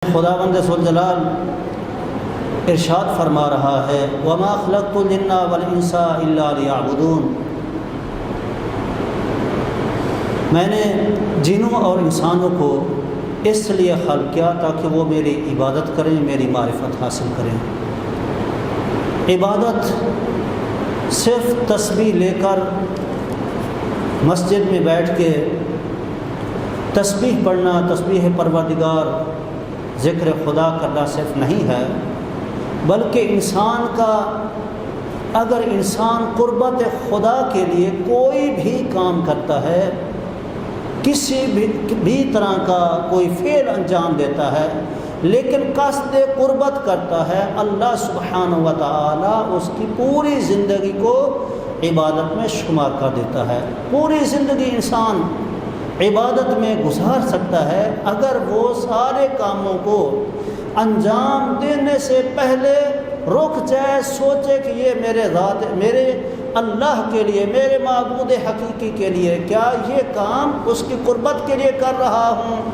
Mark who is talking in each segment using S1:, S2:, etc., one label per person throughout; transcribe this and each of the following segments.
S1: خداوند ذوالجلال ارشاد فرما رہا ہے وَمَا خَلَقْتُ الْجِنَّ وَالْإِنسَ إِلَّا لِيَعْبُدُونِ، میں نے جنوں اور انسانوں کو اس لیے خلق کیا تاکہ وہ میری عبادت کریں، میری معرفت حاصل کریں۔ عبادت صرف تسبیح لے کر مسجد میں بیٹھ کے تسبیح پڑھنا، تسبیح پروردگار، ذکر خدا کرنا صرف نہیں ہے، بلکہ انسان کا اگر انسان قربت خدا کے لیے کوئی بھی کام کرتا ہے، کسی بھی طرح کا کوئی فعل انجام دیتا ہے، لیکن قصد قربت کرتا ہے، اللہ سبحانہ و تعالی اس کی پوری زندگی کو عبادت میں شمار کر دیتا ہے۔ پوری زندگی انسان عبادت میں گزار سکتا ہے اگر وہ سارے کاموں کو انجام دینے سے پہلے رک جائے، سوچے کہ یہ میرے اللہ کے لیے، میرے معبود حقیقی کے لیے، کیا یہ کام اس کی قربت کے لیے کر رہا ہوں،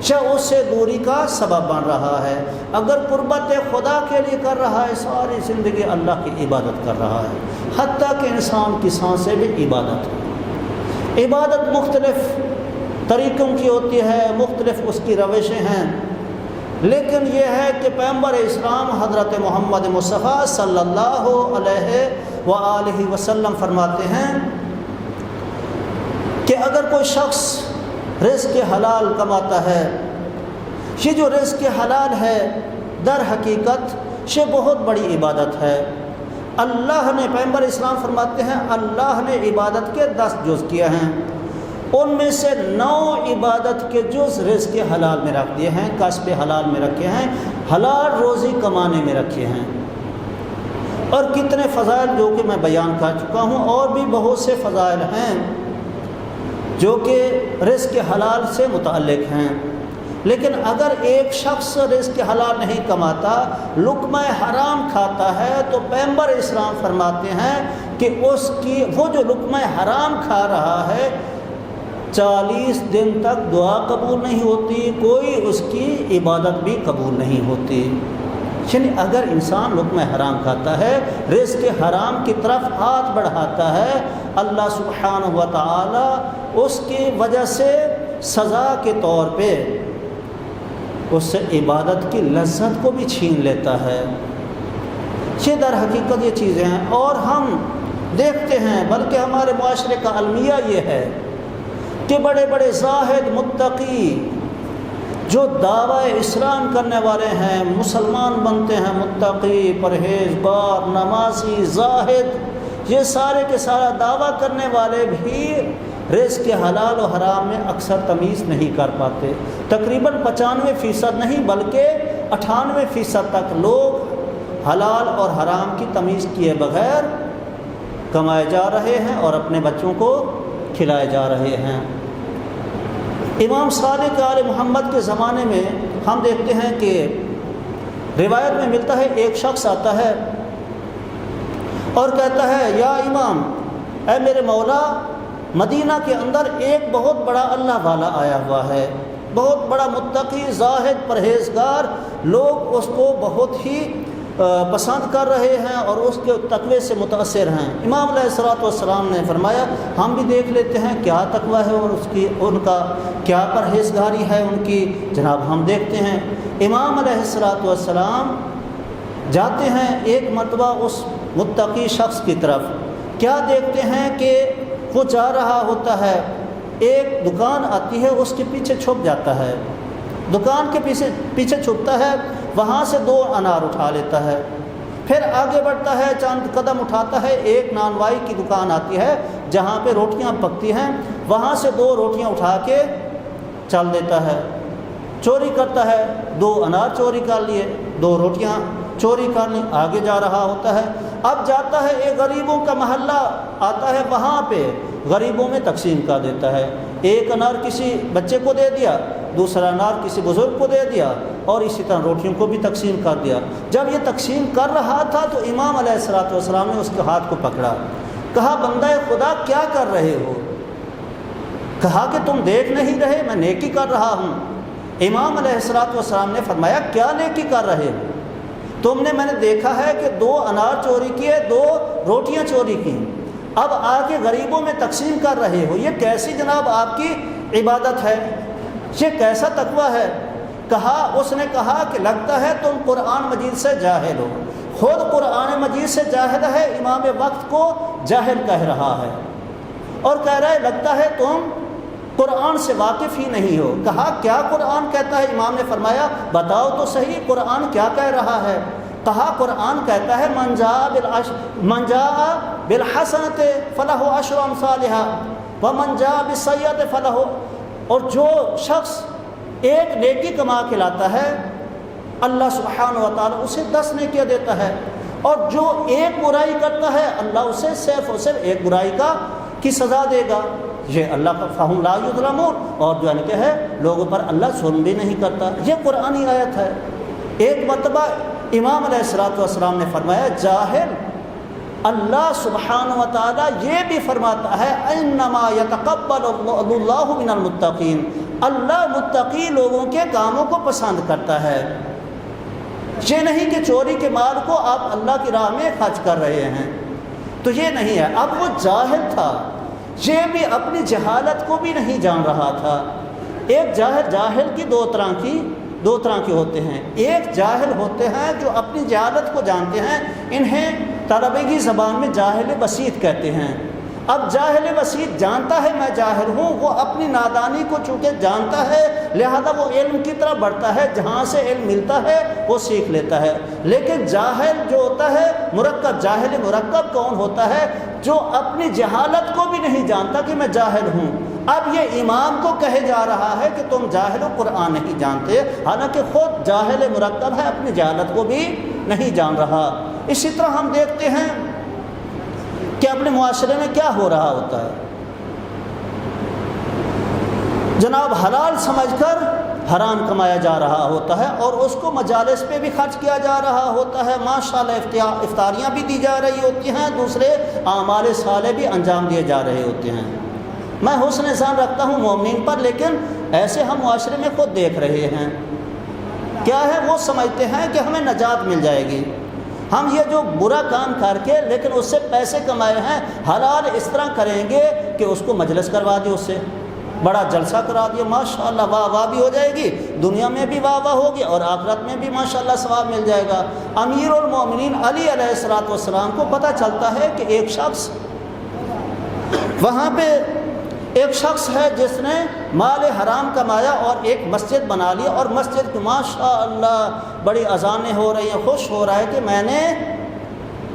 S1: شاید اس سے دوری کا سبب بن رہا ہے۔ اگر قربت خدا کے لیے کر رہا ہے، ساری زندگی اللہ کی عبادت کر رہا ہے، حتیٰ کہ انسان کی سانسیں بھی عبادت ہے۔ عبادت مختلف طریقوں کی ہوتی ہے، مختلف اس کی روشیں ہیں، لیکن یہ ہے کہ پیغمبر اسلام حضرت محمد مصطفیٰ صلی اللہ علیہ وآلہ وسلم فرماتے ہیں کہ اگر کوئی شخص رزق حلال کماتا ہے، یہ جو رزق حلال ہے در حقیقت یہ بہت بڑی عبادت ہے۔ اللہ نے، پیغمبر اسلام فرماتے ہیں، اللہ نے عبادت کے 10 جز کیے ہیں، ان میں سے 9 عبادت کے جز رزق حلال میں رکھ دیے ہیں، کسب حلال میں رکھے ہیں، حلال روزی کمانے میں رکھے ہیں۔ اور کتنے فضائل جو کہ میں بیان کر چکا ہوں، اور بھی بہت سے فضائل ہیں جو کہ رزق حلال سے متعلق ہیں۔ لیکن اگر ایک شخص رزق حلال نہیں کماتا، لقمہ حرام کھاتا ہے، تو پیغمبر اسلام فرماتے ہیں کہ وہ جو لقمہ حرام کھا رہا ہے 40 دن تک دعا قبول نہیں ہوتی، کوئی اس کی عبادت بھی قبول نہیں ہوتی۔ یعنی اگر انسان لقمہ حرام کھاتا ہے، رزق حرام کی طرف ہاتھ بڑھاتا ہے، اللہ سبحانہ و تعالی اس کی وجہ سے سزا کے طور پہ اس سے عبادت کی لذت کو بھی چھین لیتا ہے۔ یہ در حقیقت یہ چیزیں ہیں، اور ہم دیکھتے ہیں، بلکہ ہمارے معاشرے کا المیہ یہ ہے کہ بڑے بڑے زاہد متقی جو دعوی اسلام کرنے والے ہیں، مسلمان بنتے ہیں، متقی، پرہیزگار، نمازی، زاہد، یہ سارے کے سارا دعویٰ کرنے والے بھی رزق حلال و حرام میں اکثر تمیز نہیں کر پاتے۔ تقریباً 95% نہیں بلکہ 98% تک لوگ حلال اور حرام کی تمیز کیے بغیر کمائے جا رہے ہیں اور اپنے بچوں کو کھلائے جا رہے ہیں۔ امام صادق آل محمد کے زمانے میں ہم دیکھتے ہیں کہ روایت میں ملتا ہے، ایک شخص آتا ہے اور کہتا ہے، یا امام، اے میرے مولا، مدینہ کے اندر ایک بہت بڑا اللہ والا آیا ہوا ہے، بہت بڑا متقی، زاہد، پرہیزگار، لوگ اس کو بہت ہی پسند کر رہے ہیں اور اس کے تقوی سے متاثر ہیں۔ امام علیہ السلام نے فرمایا، ہم بھی دیکھ لیتے ہیں کیا تقوی ہے اور ان کا کیا پرہیزگاری ہے ان کی، جناب ہم دیکھتے ہیں۔ امام علیہ السلام جاتے ہیں ایک مرتبہ اس متقی شخص کی طرف، کیا دیکھتے ہیں کہ وہ جا رہا ہوتا ہے، ایک دکان آتی ہے، اس کے پیچھے چھپ جاتا ہے، دکان کے پیچھے چھپتا ہے، وہاں سے 2 انار اٹھا لیتا ہے، پھر آگے بڑھتا ہے، چند قدم اٹھاتا ہے، ایک نانوائی کی دکان آتی ہے جہاں پہ روٹیاں پکتی ہیں، وہاں سے 2 روٹیاں اٹھا کے چل دیتا ہے، چوری کرتا ہے، 2 انار چوری کر لیے، 2 روٹیاں چوری کرنے، آگے جا رہا ہوتا ہے۔ اب جاتا ہے، ایک غریبوں کا محلہ آتا ہے، وہاں پہ غریبوں میں تقسیم کر دیتا ہے، ایک انار کسی بچے کو دے دیا، دوسرا انار کسی بزرگ کو دے دیا، اور اسی طرح روٹیوں کو بھی تقسیم کر دیا۔ جب یہ تقسیم کر رہا تھا تو امام علیہ السلام نے اس کے ہاتھ کو پکڑا، کہا، بندہ خدا کیا کر رہے ہو؟ کہا کہ تم دیکھ نہیں رہے میں نیکی کر رہا ہوں؟ امام علیہ السلام نے فرمایا کیا نیکی کر رہے ہو؟ تم نے، میں نے دیکھا ہے کہ 2 انار چوری کیے، 2 روٹیاں چوری کی، اب آ کے غریبوں میں تقسیم کر رہے ہو، یہ کیسی جناب آپ کی عبادت ہے؟ یہ کیسا تقویٰ ہے؟ اس نے کہا کہ لگتا ہے تم قرآن مجید سے جاہل ہو۔ خود قرآن مجید سے جاہل ہے، امام وقت کو جاہل کہہ رہا ہے، اور کہہ رہا ہے لگتا ہے تم قرآن سے واقف ہی نہیں ہو۔ کہا کیا قرآن کہتا ہے؟ امام نے فرمایا بتاؤ تو صحیح قرآن کیا کہہ رہا ہے؟ کہا قرآن کہتا ہے من جاء بالحسنۃ فلہ عشر امثالھا ومن جاء بالسیئۃ فلہ، اور جو شخص ایک نیکی کما کے لاتا ہے اللہ سبحانہ و تعالیٰ اسے 10 نیکیاں دیتا ہے، اور جو ایک برائی کرتا ہے اللہ اسے صرف اور صرف ایک برائی کی سزا دے گا۔ یہ اللہ کا فہم لا یظلمون، اور جو ہے کہ ہے لوگوں پر اللہ ظلم بھی نہیں کرتا۔ یہ قرآنی آیت ہے۔ ایک مرتبہ امام علیہ السلام نے فرمایا جاہل اللہ سبحانہ و تعالیٰ یہ بھی فرماتا ہے انما یتقبل اللہ من المتقین، اللہ متقی لوگوں کے کاموں کو پسند کرتا ہے۔ یہ نہیں کہ چوری کے مال کو آپ اللہ کی راہ میں خرچ کر رہے ہیں، تو یہ نہیں ہے۔ اب وہ جاہل تھا، یہ بھی اپنی جہالت کو بھی نہیں جان رہا تھا۔ ایک جاہل کی دو طرح کے ہوتے ہیں۔ ایک جاہل ہوتے ہیں جو اپنی جہالت کو جانتے ہیں، انہیں طلبگی زبان میں جاہل بسیط کہتے ہیں۔ اب جاہل بسیط جانتا ہے میں جاہل ہوں، وہ اپنی نادانی کو چونکہ جانتا ہے لہذا وہ علم کی طرف بڑھتا ہے، جہاں سے علم ملتا ہے وہ سیکھ لیتا ہے۔ لیکن جاہل جو ہوتا ہے جاہل مرکب کون ہوتا ہے؟ جو اپنی جہالت کو بھی نہیں جانتا کہ میں جاہل ہوں۔ اب یہ امام کو کہے جا رہا ہے کہ تم جاہل و قرآن نہیں جانتے، حالانکہ خود جاہل مرکب ہے، اپنی جہالت کو بھی نہیں جان رہا۔ اسی طرح ہم دیکھتے ہیں کہ اپنے معاشرے میں کیا ہو رہا ہوتا ہے، جناب حلال سمجھ کر حرام کمایا جا رہا ہوتا ہے، اور اس کو مجالس پہ بھی خرچ کیا جا رہا ہوتا ہے۔ ماشاءاللہ افطاریاں بھی دی جا رہی ہوتی ہیں، دوسرے اعمال صالح بھی انجام دیے جا رہے ہوتے ہیں۔ میں حسن ظن رکھتا ہوں مومنین پر، لیکن ایسے ہم معاشرے میں خود دیکھ رہے ہیں۔ کیا ہے؟ وہ سمجھتے ہیں کہ ہمیں نجات مل جائے گی، ہم یہ جو برا کام کر کے لیکن اس سے پیسے کمائے ہیں، حلال اس طرح کریں گے کہ اس کو مجلس کروا دیں، اس سے بڑا جلسہ کرا دیا، ماشاءاللہ واہ واہ بھی ہو جائے گی، دنیا میں بھی واہ واہ ہوگی اور آخرت میں بھی ماشاءاللہ ثواب مل جائے گا۔ امیر المومنین علی علیہ السلام کو پتہ چلتا ہے کہ ایک شخص وہاں پہ ایک شخص ہے جس نے مال حرام کمایا اور ایک مسجد بنا لی، اور مسجد کی ماشاءاللہ بڑی اذانیں ہو رہی ہیں، خوش ہو رہا ہے کہ میں نے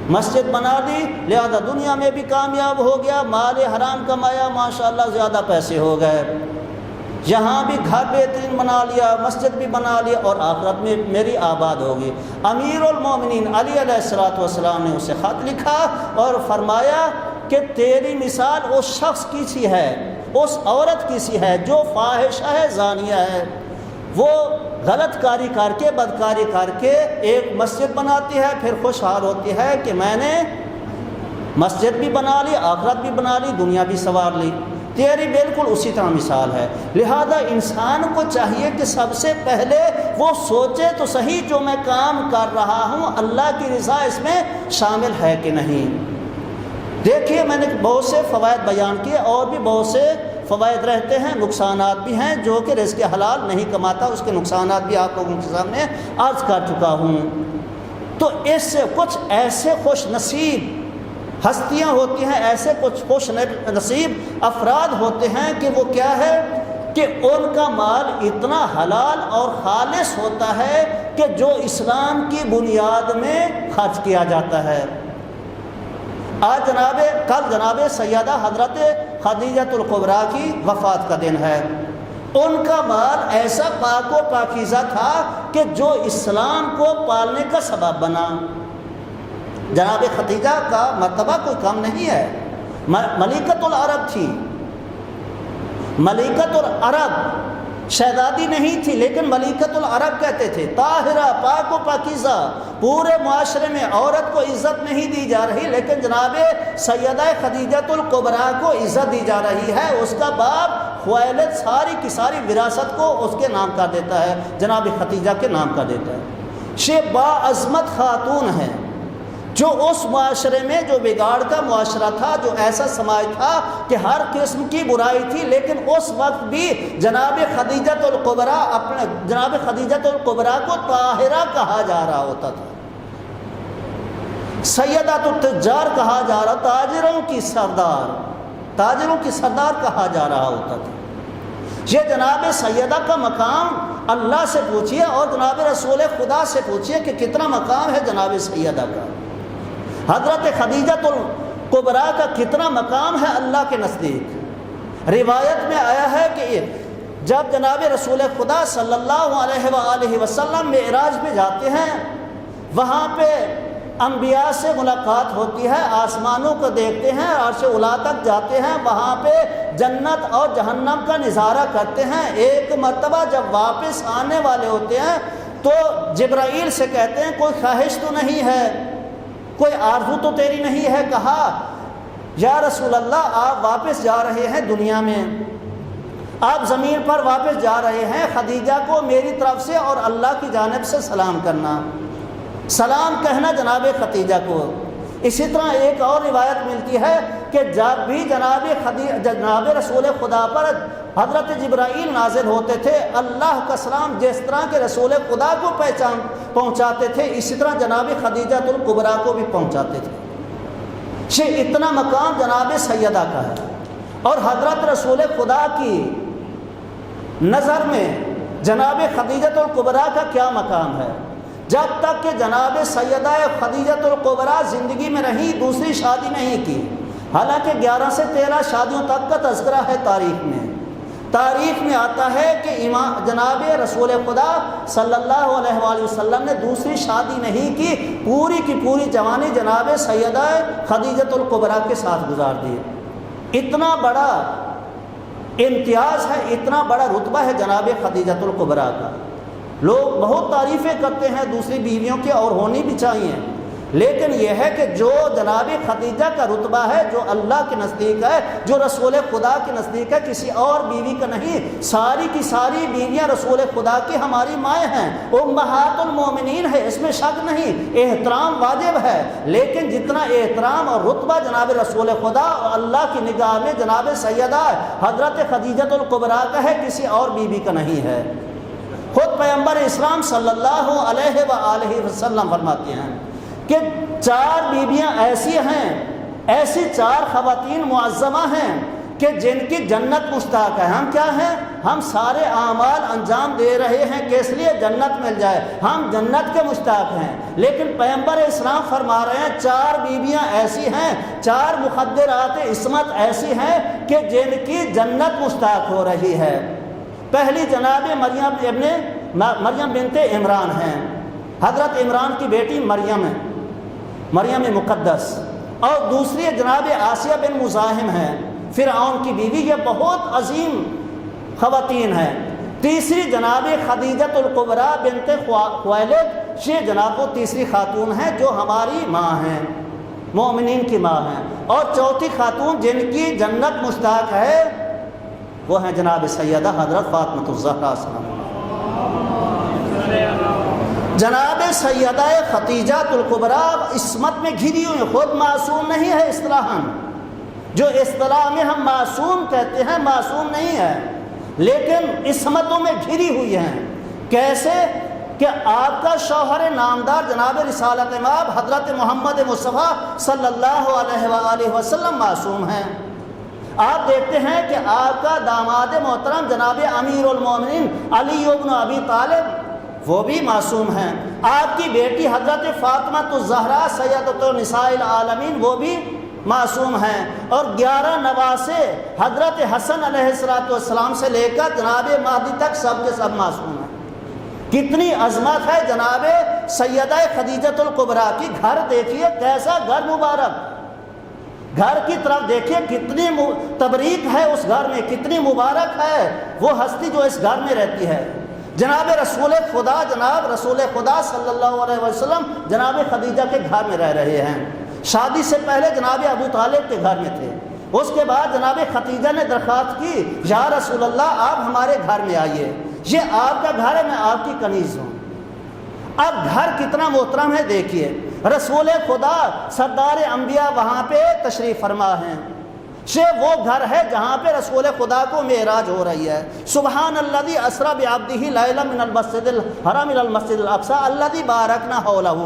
S1: مسجد بنا لی، لہذا دنیا میں بھی کامیاب ہو گیا، مال حرام کمایا، ماشاءاللہ زیادہ پیسے ہو گئے، یہاں بھی گھر بہترین بنا لیا، مسجد بھی بنا لیا، اور آخرت میں میری آباد ہوگی۔ امیر المومنین علی علیہ السلام نے اسے خط لکھا اور فرمایا کہ تیری مثال اس شخص کی سی ہے، اس عورت کی سی ہے جو فاحشہ ہے، زانیہ ہے، وہ غلط کاری کر کے، بدکاری کر کے ایک مسجد بناتی ہے، پھر خوشحال ہوتی ہے کہ میں نے مسجد بھی بنا لی، آخرت بھی بنا لی، دنیا بھی سنوار لی۔ تیری بالکل اسی طرح مثال ہے۔ لہذا انسان کو چاہیے کہ سب سے پہلے وہ سوچے تو صحیح جو میں کام کر رہا ہوں اللہ کی رضا اس میں شامل ہے کہ نہیں۔ دیکھیے میں نے بہت سے فوائد بیان کیے، اور بھی بہت سے فوائد رہتے ہیں، نقصانات بھی ہیں، جو کہ رزق حلال نہیں کماتا اس کے نقصانات بھی آپ لوگوں کے سامنے عرض کر چکا ہوں۔ تو اس سے کچھ ایسے خوش نصیب ہستیاں ہوتی ہیں، ایسے کچھ خوش نصیب افراد ہوتے ہیں کہ وہ کیا ہے کہ ان کا مال اتنا حلال اور خالص ہوتا ہے کہ جو اسلام کی بنیاد میں خرچ کیا جاتا ہے۔ آج کل جناب سیدہ حضرت خدیجہ الکبریٰ کی وفات کا دن ہے۔ ان کا مال ایسا پاک و پاکیزہ تھا کہ جو اسلام کو پالنے کا سبب بنا۔ جناب خدیجہ کا مرتبہ کوئی کم نہیں ہے، ملکۃ العرب تھی، ملکۃ العرب، شہزادی نہیں تھی لیکن ملکۃ العرب کہتے تھے، طاہرہ، پاک و پاکیزہ۔ پورے معاشرے میں عورت کو عزت نہیں دی جا رہی، لیکن جناب سیدہ خدیجہ الکبریٰ کو عزت دی جا رہی ہے۔ اس کا باپ خویلد ساری کی ساری وراثت کو اس کے نام کر دیتا ہے، جناب خدیجہ کے نام کر دیتا ہے۔ یہ باعظمت خاتون ہے جو اس معاشرے میں جو بگاڑ کا معاشرہ تھا، جو ایسا سماج تھا کہ ہر قسم کی برائی تھی، لیکن اس وقت بھی جناب خدیجۃ الکبریٰ اپنے جناب خدیجۃ الکبریٰ کو طاہرہ کہا جا رہا ہوتا تھا، سیدۃ التجار کہا جا رہا، تاجروں کی سردار کہا جا رہا ہوتا تھا۔ یہ جناب سیدہ کا مقام اللہ سے پوچھئے اور جناب رسول خدا سے پوچھئے کہ کتنا مقام ہے جناب سیدہ کا، حضرت خدیجۃ الکبریٰ کا کتنا مقام ہے اللہ کے نزدیک۔ روایت میں آیا ہے کہ جب جناب رسول خدا صلی اللہ علیہ وآلہ وسلم معراج پہ جاتے ہیں، وہاں پہ انبیاء سے ملاقات ہوتی ہے، آسمانوں کو دیکھتے ہیں، عرش اولیٰ تک جاتے ہیں، وہاں پہ جنت اور جہنم کا نظارہ کرتے ہیں۔ ایک مرتبہ جب واپس آنے والے ہوتے ہیں تو جبرائیل سے کہتے ہیں کوئی خواہش تو نہیں ہے، کوئی آرزو تو تیری نہیں ہے؟ کہا یا رسول اللہ آپ واپس جا رہے ہیں دنیا میں، آپ زمین پر واپس جا رہے ہیں، خدیجہ کو میری طرف سے اور اللہ کی جانب سے سلام کرنا، سلام کہنا جناب خدیجہ کو۔ اسی طرح ایک اور روایت ملتی ہے کہ جب بھی جناب رسول خدا پر حضرت جبرائیل نازل ہوتے تھے، اللہ کا سلام جس طرح کے رسول خدا کو پہنچاتے تھے، اسی طرح جناب خدیجۃ الکبریٰ کو بھی پہنچاتے تھے۔ یہ اتنا مقام جناب سیدہ کا ہے، اور حضرت رسول خدا کی نظر میں جناب خدیجۃ الکبریٰ کا کیا مقام ہے؟ جب تک کہ جناب سیدہ خدیجۃ الکبریٰ زندگی میں رہی، دوسری شادی نہیں کی، حالانکہ 11 سے 13 شادیوں تک کا تذکرہ ہے تاریخ میں آتا ہے کہ جناب رسول خدا صلی اللہ علیہ وآلہ وسلم نے دوسری شادی نہیں کی، پوری کی پوری جوانی جناب سیدہ خدیجۃ الکبریٰ کے ساتھ گزار دی۔ اتنا بڑا امتیاز ہے، اتنا بڑا رتبہ ہے جناب خدیجۃ الکبریٰ کا۔ لوگ بہت تعریفیں کرتے ہیں دوسری بیویوں کی، اور ہونی بھی چاہیے، لیکن یہ ہے کہ جو جناب خدیجہ کا رتبہ ہے، جو اللہ کے نزدیک ہے، جو رسول خدا کے نزدیک ہے، کسی اور بیوی کا نہیں۔ ساری کی ساری بیویاں رسول خدا کی ہماری مائیں ہیں، امہات المومنین ہے، اس میں شک نہیں، احترام واجب ہے، لیکن جتنا احترام اور رتبہ جناب رسول خدا اور اللہ کی نگاہ میں جناب سیدہ حضرت خدیجۃ الکبریٰ کا ہے، کسی اور بیوی کا نہیں ہے۔ خود پیغمبر اسلام صلی اللہ علیہ وآلہ وسلم فرماتے ہیں کہ 4 بیویاں ایسی ہیں، ایسی 4 خواتین معظمہ ہیں کہ جن کی جنت مشتاق ہے۔ ہم کیا ہیں؟ ہم سارے اعمال انجام دے رہے ہیں کہ اس لیے جنت مل جائے، ہم جنت کے مشتاق ہیں، لیکن پیغمبر اسلام فرما رہے ہیں 4 بیویاں ایسی ہیں، 4 مخدرات عصمت ایسی ہیں کہ جن کی جنت مشتاق ہو رہی ہے۔ پہلی جناب مریم بنت عمران ہیں، حضرت عمران کی بیٹی مریم ہے، مریم مقدس، اور دوسری جناب آسیہ بن مزاحم ہیں، فرعون کی بیوی، یہ بہت عظیم خواتین ہیں۔ تیسری جناب خدیجۃ الکبریٰ بنت خویلد، یہ جناب وہ تیسری خاتون ہیں جو ہماری ماں ہیں، مومنین کی ماں ہیں، اور چوتھی خاتون جن کی جنت مشتاق ہے وہ ہیں جناب سیدہ حضرت فاطمہ الزہرا سلام۔ جناب سیدہ خدیجۃ الکبریٰ عصمت میں گھری ہوئی، خود معصوم نہیں ہے اصطلاحاً، جو اصطلاح میں ہم معصوم کہتے ہیں معصوم نہیں ہے، لیکن عصمتوں میں گھری ہوئی ہیں۔ کیسے کہ آپ کا شوہر نامدار جناب رسالت مآب حضرت محمد مصطفیٰ صلی اللہ علیہ وآلہ وسلم معصوم ہیں۔ آپ دیکھتے ہیں کہ آپ کا داماد محترم جناب امیر المومنین علی بن ابی طالب وہ بھی معصوم ہیں، آپ کی بیٹی حضرت فاطمہ الزہرا سیدۃ النساء العالمین وہ بھی معصوم ہیں، اور 11 نواسے حضرت حسن علیہ السلام سے لے کر جناب مہدی تک سب کے سب معصوم ہیں۔ کتنی عظمت ہے جناب سیدہ خدیجۃ الکبریٰ کی۔ گھر دیکھیے کیسا گھر مبارک، گھر کی طرف دیکھیے کتنی تبریک ہے اس گھر میں، کتنی مبارک ہے وہ ہستی جو اس گھر میں رہتی ہے۔ جناب رسول خدا صلی اللہ علیہ وسلم جناب خدیجہ کے گھر میں رہ رہے ہیں، شادی سے پہلے جناب ابو طالب کے گھر میں تھے، اس کے بعد جناب خدیجہ نے درخواست کی یا رسول اللہ آپ ہمارے گھر میں آئیے، یہ آپ کا گھر ہے، میں آپ کی کنیز ہوں۔ اب گھر کتنا محترم ہے دیکھیے، رسول خدا سردار انبیاء وہاں پہ تشریف فرما ہیں، یہ وہ گھر ہے جہاں پہ رسول خدا کو معراج ہو رہی ہے۔ سبحان الذی اسری بعبدہ لیلا من المسجد الحرام الی المسجد الاقصی الذی بارکنا حولہ،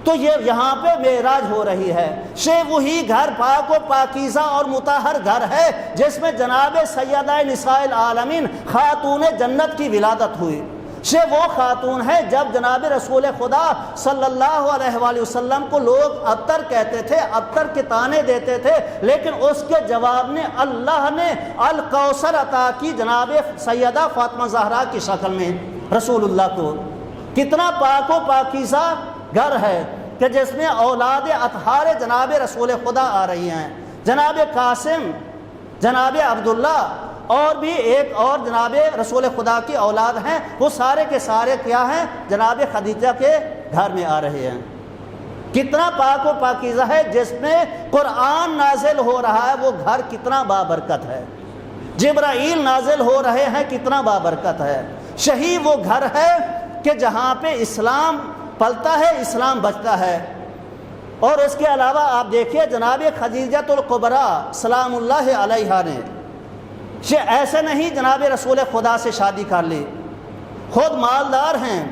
S1: تو یہ یہاں پہ معراج ہو رہی ہے۔ یہ وہی گھر پاک و پاکیزہ اور مطہر گھر ہے جس میں جناب سیدہ نساء العالمین خاتون جنت کی ولادت ہوئی۔ یہ وہ خاتون ہے جب جناب رسول خدا صلی اللہ علیہ وآلہ وسلم کو لوگ ابتر کہتے تھے، ابتر کے طعنے دیتے تھے، لیکن اس کے جواب نے اللہ نے الکوثر عطا کی جناب سیدہ فاطمہ زہرا کی شکل میں رسول اللہ کو۔ کتنا پاک و پاکیزہ گھر ہے کہ جس میں اولاد اطہار جناب رسول خدا آ رہی ہیں، جناب قاسم، جناب عبداللہ اور بھی ایک اور جناب رسول خدا کی اولاد ہیں، وہ سارے کے سارے کیا ہیں؟ جناب خدیجہ کے گھر میں آ رہے ہیں۔ کتنا پاک و پاکیزہ ہے، جس میں قرآن نازل ہو رہا ہے، وہ گھر کتنا بابرکت ہے، جبرائیل نازل ہو رہے ہیں، کتنا بابرکت ہے۔ یہی وہ گھر ہے کہ جہاں پہ اسلام پلتا ہے، اسلام بچتا ہے۔ اور اس کے علاوہ آپ دیکھیے جناب خدیجہ الکبریٰ سلام اللہ علیہا نے یہ ایسے نہیں جناب رسول خدا سے شادی کر لی، خود مالدار ہیں،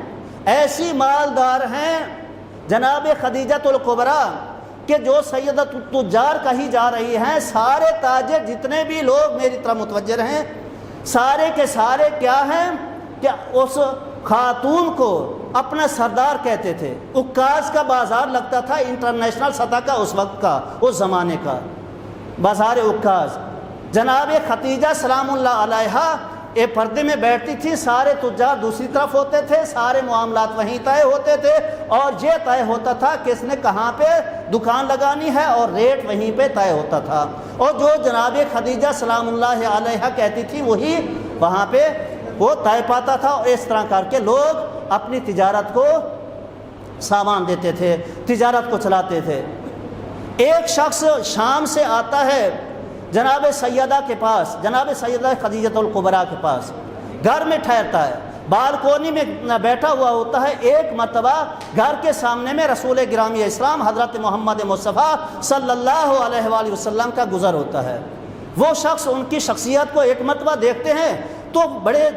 S1: ایسی مالدار ہیں جناب خدیجہ الکبریٰ کہ جو سیدۃ التجار کہی جا رہی ہیں، سارے تاجر جتنے بھی لوگ میری طرف متوجہ ہیں، سارے کے سارے کیا ہیں کہ اس خاتون کو اپنا سردار کہتے تھے۔ عکاز کا بازار لگتا تھا انٹرنیشنل سطح کا اس وقت کا، اس زمانے کا بازار عکاز۔ جناب خدیجہ سلام اللہ علیہا ایک پردے میں بیٹھتی تھی، سارے تجار دوسری طرف ہوتے تھے، سارے معاملات وہیں طے ہوتے تھے، اور یہ طے ہوتا تھا کہ اس نے کہاں پہ دکان لگانی ہے، اور ریٹ وہیں پہ طے ہوتا تھا، اور جو جناب خدیجہ سلام اللہ علیہا کہتی تھی وہی وہاں پہ وہ طے پاتا تھا، اور اس طرح کر کے لوگ اپنی تجارت کو سامان دیتے تھے، تجارت کو چلاتے تھے۔ ایک شخص شام سے آتا ہے جناب سیدہ کے پاس، جناب سیدہ خدیجہ الکبریٰ کے پاس، گھر میں ٹھہرتا ہے، بالکونی میں بیٹھا ہوا ہوتا ہے۔ ایک مرتبہ گھر کے سامنے میں رسول گرامی اسلام حضرت محمد مصطفیٰ صلی اللہ علیہ وآلہ وسلم کا گزر ہوتا ہے۔ وہ شخص ان کی شخصیت کو ایک مرتبہ دیکھتے ہیں تو بڑے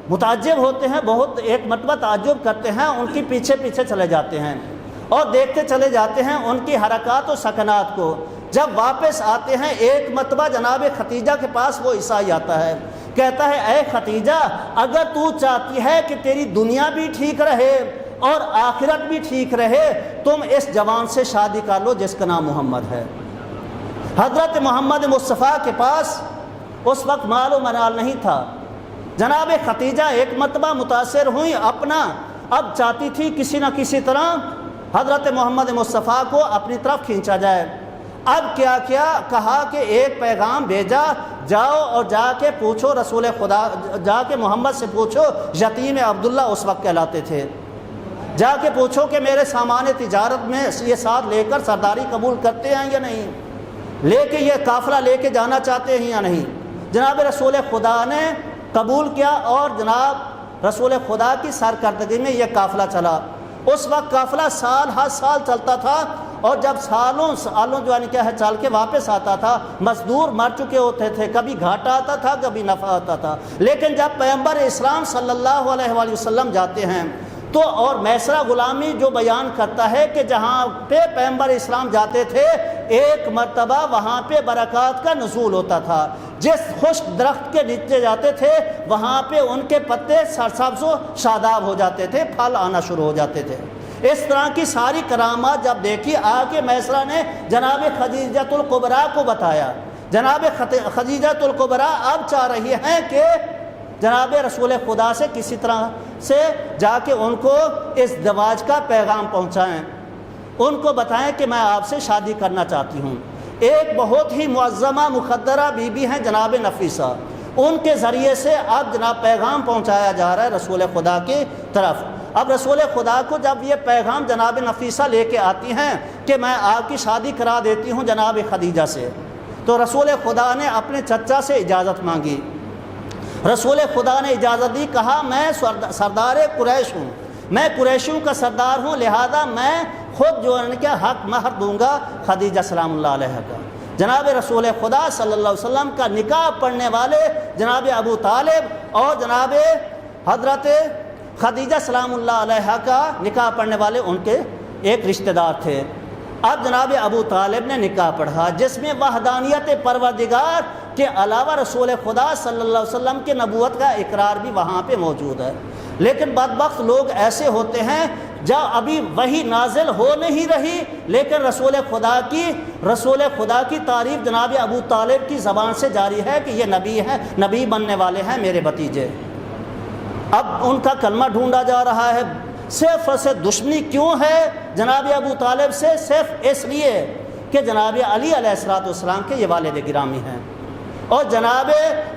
S1: متعجب ہوتے ہیں، بہت ایک مرتبہ تعجب کرتے ہیں، ان کی پیچھے پیچھے چلے جاتے ہیں اور دیکھتے چلے جاتے ہیں ان کی حرکات و سکنات کو۔ جب واپس آتے ہیں ایک مرتبہ جناب خدیجہ کے پاس وہ عیسائی آتا ہے، کہتا ہے اے خدیجہ، اگر تو چاہتی ہے کہ تیری دنیا بھی ٹھیک رہے اور آخرت بھی ٹھیک رہے، تم اس جوان سے شادی کر لو جس کا نام محمد ہے۔ حضرت محمد مصطفیٰ کے پاس اس وقت مال و منال نہیں تھا۔ جناب خدیجہ ایک مرتبہ متاثر ہوئی، اپنا اب چاہتی تھی کسی نہ کسی طرح حضرت محمد مصطفیٰ کو اپنی طرف کھینچا جائے۔ اب کیا کہا کہ ایک پیغام بھیجا، جاؤ اور جا کے پوچھو رسول خدا، جا کے محمد سے پوچھو، یتیم عبداللہ اس وقت کہلاتے تھے، جا کے پوچھو کہ میرے سامان تجارت میں یہ ساتھ لے کر سرداری قبول کرتے ہیں یا نہیں، لے کے یہ قافلہ لے کے جانا چاہتے ہیں یا نہیں۔ جناب رسول خدا نے قبول کیا اور جناب رسول خدا کی سرکردگی میں یہ قافلہ چلا۔ اس وقت قافلہ سال ہر سال چلتا تھا، اور جب سالوں جو یعنی کیا ہے چل کے واپس آتا تھا، مزدور مر چکے ہوتے تھے، کبھی گھاٹا آتا تھا کبھی نفع آتا تھا، لیکن جب پیغمبر اسلام صلی اللہ علیہ وآلہ وسلم جاتے ہیں تو، اور میسرہ غلامی جو بیان کرتا ہے کہ جہاں پہ پیغمبر اسلام جاتے تھے ایک مرتبہ وہاں پہ برکات کا نزول ہوتا تھا، جس خشک درخت کے نیچے جاتے تھے وہاں پہ ان کے پتے سرسبز و شاداب ہو جاتے تھے، پھل آنا شروع ہو جاتے تھے۔ اس طرح کی ساری کرامات جب دیکھی، آگے میسرہ نے جناب خدیجہ الکبریٰ کو بتایا۔ جناب خدیجہ الکبریٰ اب چاہ رہی ہیں کہ جناب رسول خدا سے کسی طرح سے جا کے ان کو اس زواج کا پیغام پہنچائیں، ان کو بتائیں کہ میں آپ سے شادی کرنا چاہتی ہوں۔ ایک بہت ہی معظمہ مقدرہ بی بی ہیں جناب نفیسہ، ان کے ذریعے سے اب جناب پیغام پہنچایا جا رہا ہے رسول خدا کی طرف۔ اب رسول خدا کو جب یہ پیغام جناب نفیسہ لے کے آتی ہیں کہ میں آپ کی شادی کرا دیتی ہوں جناب خدیجہ سے، تو رسول خدا نے اپنے چچا سے اجازت مانگی. رسول خدا نے اجازت دی, کہا میں سردار قریش ہوں, میں قریشیوں کا سردار ہوں, لہذا میں خود جو ان کے حق مہر دوں گا خدیجہ سلام اللہ علیہ کا. جناب رسول خدا صلی اللہ علیہ وسلم کا نکاح پڑھنے والے جناب ابو طالب اور جناب حضرت خدیجہ سلام اللہ علیہ کا نکاح پڑھنے والے ان کے ایک رشتہ دار تھے. اب جناب ابو طالب نے نکاح پڑھا جس میں وحدانیت پروردگار کے علاوہ رسول خدا صلی اللہ علیہ وسلم کے نبوت کا اقرار بھی وہاں پہ موجود ہے. لیکن بدبخت لوگ ایسے ہوتے ہیں جب ابھی وحی نازل ہو نہیں رہی لیکن رسول خدا کی تعریف جناب ابو طالب کی زبان سے جاری ہے کہ یہ نبی ہیں, نبی بننے والے ہیں میرے بھتیجے. اب ان کا کلمہ ڈھونڈا جا رہا ہے. صرف اور صرف دشمنی کیوں ہے جناب ابو طالب سے؟ صرف اس لیے کہ جناب علی علیہ السلام کے یہ والد گرامی ہیں. اور جناب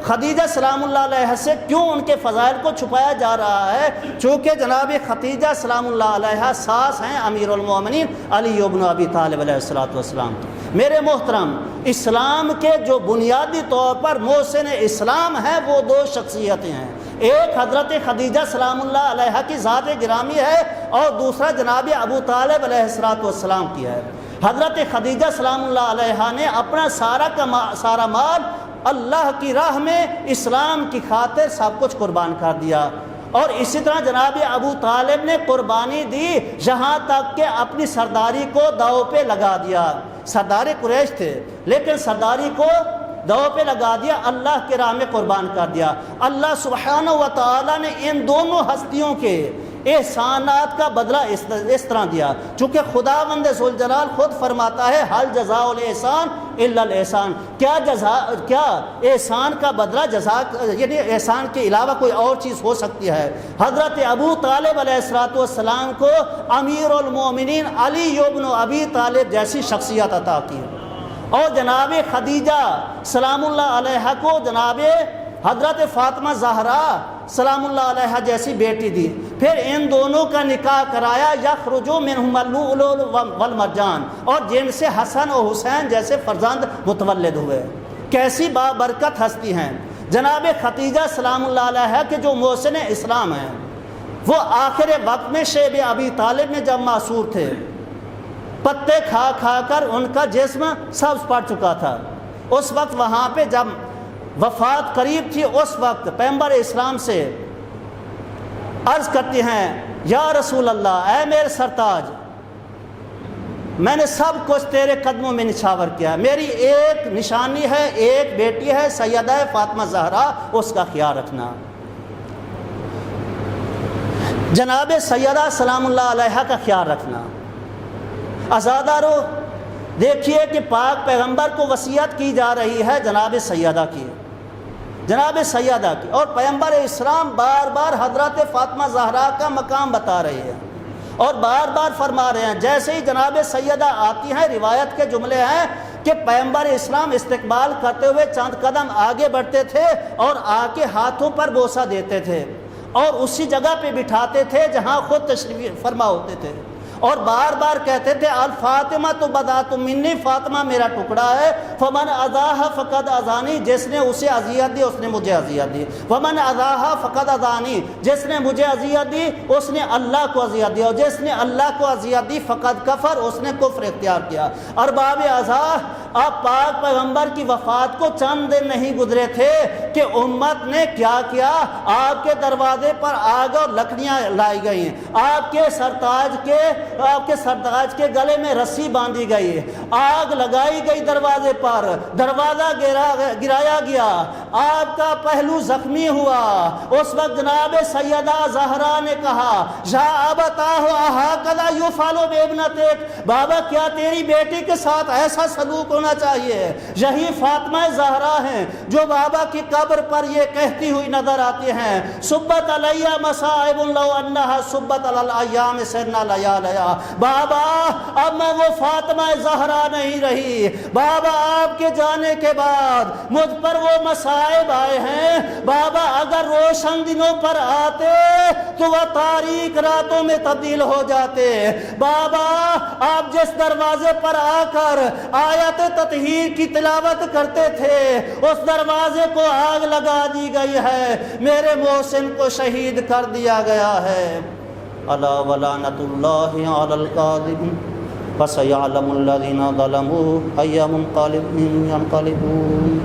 S1: خدیجہ سلام اللہ علیہ سے کیوں ان کے فضائل کو چھپایا جا رہا ہے؟ چونکہ جناب خدیجہ سلام اللہ علیہ ساس ہیں امیر المومنین علی ابن ابی طالب علیہ السلام. میرے محترم, اسلام کے جو بنیادی طور پر محسن اسلام ہیں وہ دو شخصیتیں ہیں. ایک حضرت خدیجہ سلام اللہ علیہ کی ذات گرامی ہے اور دوسرا جناب ابو طالب علیہ السلام کی ہے. حضرت خدیجہ سلام اللہ علیہ نے اپنا سارا مال اللہ کی راہ میں اسلام کی خاطر سب کچھ قربان کر دیا. اور اسی طرح جناب ابو طالب نے قربانی دی یہاں تک کہ اپنی سرداری کو داؤ پہ لگا دیا. سردار قریش تھے لیکن سرداری کو داؤ پہ لگا دیا, اللہ کے راہ میں قربان کر دیا. اللہ سبحانہ و تعالی نے ان دونوں ہستیوں کے احسانات کا بدلہ اس طرح دیا. چونکہ خداوند ذوالجلال خود فرماتا ہے حل جزاء الاحسان الا الاحسان, کیا احسان کا بدلہ جزا یعنی احسان کے علاوہ کوئی اور چیز ہو سکتی ہے؟ حضرت ابو طالب علیہ السلام کو امیر المومنین علی ابن ابی طالب جیسی شخصیت عطا کی اور جناب خدیجہ سلام اللہ علیہ کو جناب حضرت فاطمہ زہرا سلام اللہ علیہ جیسی بیٹی دی. پھر ان دونوں کا نکاح کرایا یخرج منہم اللؤلؤ والمرجان, اور جن سے حسن و حسین جیسے فرزند متولد ہوئے. کیسی بابرکت ہستی ہیں جناب خدیجہ سلام اللہ علیہ کے جو محسن اسلام ہیں. وہ آخر وقت میں شیب ابی طالب میں جب معصور تھے, پتے کھا کھا کر ان کا جسم سبز پڑ چکا تھا. اس وقت وہاں پہ جب وفات قریب تھی اس وقت پیغمبر اسلام سے عرض کرتی ہیں یا رسول اللہ, اے میرے سرتاج, میں نے سب کچھ تیرے قدموں میں نچھاور کیا. میری ایک نشانی ہے, ایک بیٹی ہے سیدہ فاطمہ زہرا, اس کا خیال رکھنا. جناب سیدہ سلام اللہ علیہ کا خیال رکھنا. عزادارو دیکھیے کہ پاک پیغمبر کو وصیت کی جا رہی ہے جناب سیدہ کی, اور پیغمبر اسلام بار بار حضرت فاطمہ زہرا کا مقام بتا رہے ہیں اور بار بار فرما رہے ہیں. جیسے ہی جناب سیدہ آتی ہیں, روایت کے جملے ہیں کہ پیغمبر اسلام استقبال کرتے ہوئے چند قدم آگے بڑھتے تھے اور آ کے ہاتھوں پر بوسہ دیتے تھے اور اسی جگہ پہ بٹھاتے تھے جہاں خود تشریف فرما ہوتے تھے, اور بار بار کہتے تھے الفاطمہ تو بضاۃ منی, فاطمہ میرا ٹکڑا ہے. فمن اذاها فقد اذانی, جس نے اسے اذیت دی اس نے مجھے اذیت دی. ومن اذاها فقد اذانی, جس نے مجھے اذیت دی اس نے اللہ کو اذیت دی, اور جس نے اللہ کو اذیت دی فقد کفر, اس نے کفر اختیار کیا. ارباب اذاہ, اب پاک پیغمبر کی وفات کو چند دن نہیں گزرے تھے کہ امت نے کیا کیا, آپ کے دروازے پر آگ اور لکڑیاں لائی گئیں, آپ کے سرتاج کے گلے میں رسی باندھی گئی, آگ لگائی گئی دروازے پر, دروازہ گرایا گیا, آپ کا پہلو زخمی ہوا. اس وقت جناب سیدہ زہرا نے کہا یا ابتاہ ہکذا یفعل بابنتک, بابا کیا تیری بیٹی کے ساتھ ایسا سلوک ہونا چاہیے؟ یہی فاطمہ زہرا ہیں جو بابا کی قبر پر یہ کہتی ہوئی نظر آتی ہیں سبت علیہ مصائب لو انہا سبت علی الایام سرنا لیالیا. بابا اب میں وہ فاطمہ زہرا نہیں رہی, بابا آپ کے جانے کے بعد مجھ پر وہ مصائب آئے ہیں. بابا اگر روشن دنوں پر آتے تو وہ تاریک راتوں میں تبدیل ہو جاتے. بابا آپ جس دروازے پر آ کر آیت تطہیر کی تلاوت کرتے تھے، اس دروازے کو آگ لگا دی گئی ہے، میرے محسن کو شہید کر دیا گیا ہے۔ الا ولعنۃ اللہ علی الکاذبین فسیعلم الذین ظلموا ای منقلب ینقلبون۔